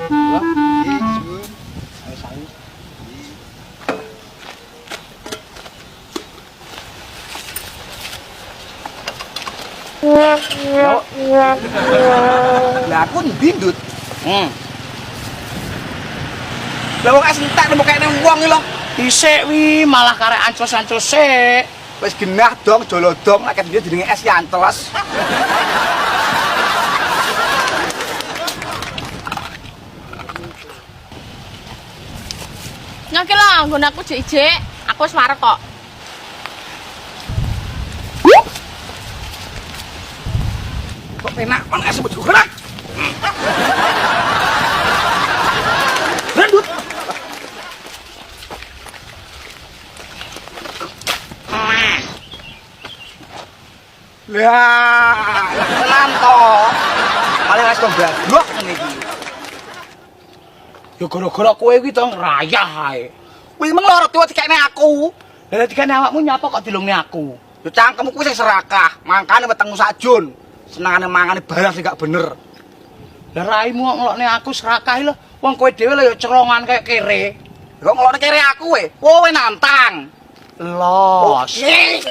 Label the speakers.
Speaker 1: Wah, iki sun. Ayo sayu. Lah aku ndindut. Lah wong es entek nemu kene wong iki lho.
Speaker 2: Dhisik wi malah karek anclos-anclos sik.
Speaker 1: Wis genah dong jolodong nek dia jenenge es yantles.
Speaker 3: Nyangke lah nggon aku jek-jek. Aku wis marek kok.
Speaker 1: Kok penak kon es bojo gerak. Rendut. Lah, tenan to. Paling wis kok blok ngene iki.
Speaker 2: Ya gara-gara kowe kuwi to ngrayah ae.
Speaker 1: Kuwi meng loro tuwa dikene aku.
Speaker 2: Lah dikene awakmu nyapa kok dilungne aku.
Speaker 1: Yo cangkemmu kuwi sing serakah, mangkane wetengmu sakjun. Senengane mangane barang sing gak bener.
Speaker 2: Lah raimu kok ngelokne aku serakah lho. Wong kowe dhewe lho ya cerongan kayak kere.
Speaker 1: Kok ngelokne kere aku we? Kowe nantang.
Speaker 2: Los.
Speaker 1: Oke.